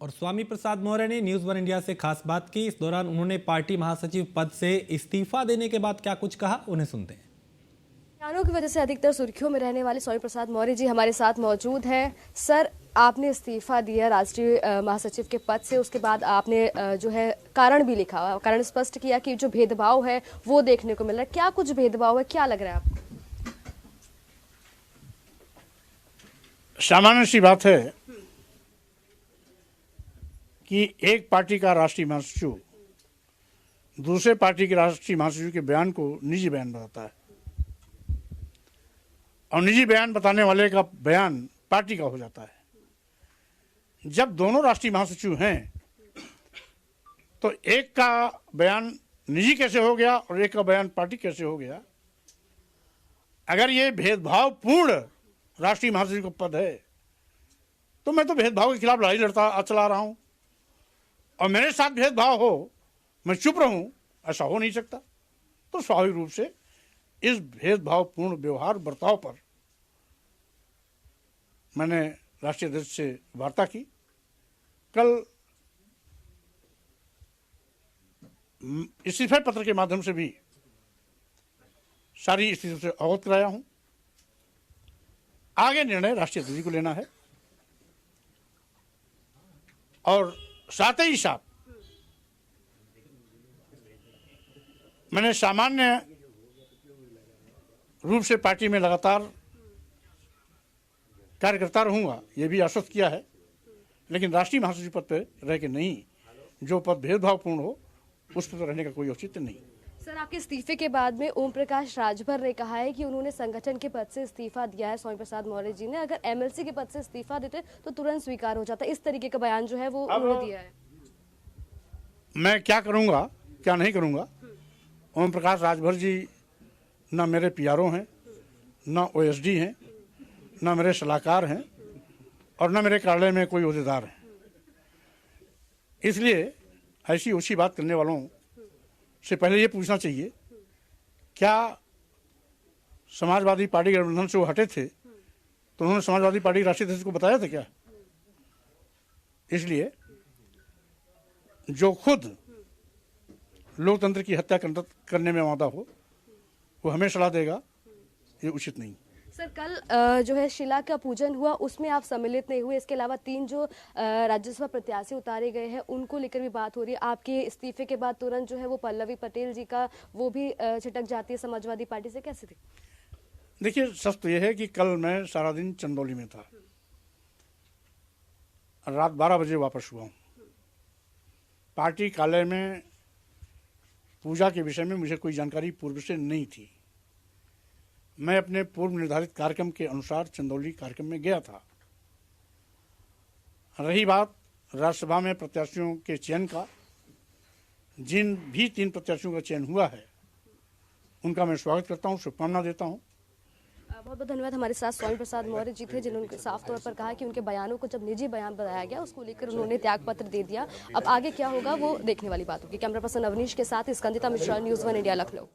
और स्वामी प्रसाद मौर्य ने news One India से खास बात की। इस दौरान उन्होंने पार्टी महासचिव पद से इस्तीफा देने के बाद क्या कुछ कहा, उन्हें सुनते हैं। बयानों की वजह से अधिकतर सुर्खियों में रहने वाले स्वामी प्रसाद मौर्य जी हमारे साथ मौजूद हैं। सर, आपने इस्तीफा दिया राष्ट्रीय महासचिव के पद से, उसके बाद आपने जो है कारण भी लिखा, कारण स्पष्ट किया कि जो भेदभाव है वो देखने को मिल रहा है। क्या कुछ भेदभाव है, क्या लग रहा है आपको? सामान्य सी बात है कि एक पार्टी का राष्ट्रीय महासचिव दूसरे पार्टी के राष्ट्रीय महासचिव के बयान को निजी बयान बताता है और निजी बयान बताने वाले का बयान पार्टी का हो जाता है। जब दोनों राष्ट्रीय महासचिव हैं तो एक का बयान निजी कैसे हो गया और एक का बयान पार्टी कैसे हो गया? अगर ये भेदभावपूर्ण राष्ट्रीय महासचिव का पद है तो मैं तो भेदभाव के खिलाफ लड़ाई लड़ता चला रहा हूं और मेरे साथ भेदभाव हो, मैं चुप रहूं, ऐसा हो नहीं सकता। तो स्वाभाविक रूप से इस भेदभावपूर्ण व्यवहार बर्ताव पर मैंने राष्ट्रीय अध्यक्ष से वार्ता की। कल इस्तीफा पत्र के माध्यम से भी सारी स्थिति से अवगत कराया हूं। आगे निर्णय राष्ट्रीय अध्यक्ष को लेना है और साथ ही साथ मैंने सामान्य रूप से पार्टी में लगातार कार्यकर्ता रहूंगा, ये भी आश्वस्त किया है, लेकिन राष्ट्रीय महासचिव पद पर रह के नहीं, जो पद भेदभावपूर्ण हो उस पर रहने का कोई औचित्य नहीं। सर, आपके इस्तीफे के बाद में ओम प्रकाश राजभर ने कहा है कि उन्होंने संगठन के पद से इस्तीफा दिया है स्वामी प्रसाद मौर्य जी ने, अगर एमएलसी के पद से इस्तीफा देते तो तुरंत स्वीकार हो जाता। इस तरीके का बयान जो है वो उन्होंने दिया है। मैं क्या करूंगा क्या नहीं करूंगा, ओम प्रकाश राजभर जी ना मेरे पीआरओ हैं, ना ओएसडी हैं, ना मेरे सलाहकार हैं और ना मेरे कार्यालय में कोई ओहदेदार हैं। इसलिए ऐसी ऊंची बात करने वालों से पहले ये पूछना चाहिए, क्या समाजवादी पार्टी के गठबंधन से वो हटे थे तो उन्होंने समाजवादी पार्टी के राष्ट्रीय अध्यक्ष को बताया था क्या? इसलिए जो खुद लोकतंत्र की हत्या करने में आमादा हो वो हमें सलाह देगा, ये उचित नहीं। सर, कल जो है शिला का पूजन हुआ, उसमें आप सम्मिलित नहीं हुए। इसके अलावा 3 जो राज्यसभा प्रत्याशी उतारे गए हैं उनको लेकर भी बात हो रही है। आपके इस्तीफे के बाद तुरंत जो है वो पल्लवी पटेल जी का वो भी छिटक जाती है समाजवादी पार्टी से, कैसे थी? देखिए, सच तो यह है कि कल मैं सारा दिन चंदौली में था, रात 12 बजे वापस हुआ हूँ। पार्टी कार्यालय में पूजा के विषय में मुझे कोई जानकारी पूर्व से नहीं थी। मैं अपने पूर्व निर्धारित कार्यक्रम के अनुसार चंदौली कार्यक्रम में गया था। रही बात राज्यसभा में प्रत्याशियों के चयन का, जिन भी 3 प्रत्याशियों का चयन हुआ है उनका मैं स्वागत करता हूं, शुभकामना देता हूं। बहुत बहुत धन्यवाद। हमारे साथ स्वामी प्रसाद मौर्य जी थे, जिन्होंने साफ तौर पर कहा कि उनके बयानों को जब निजी बयान बताया गया उसको लेकर उन्होंने त्याग पत्र दे दिया। अब आगे क्या होगा वो देखने वाली बात होगी। कैमरा पर्सन अवनीश के साथ Skandita Mishra, News One India, Lucknow.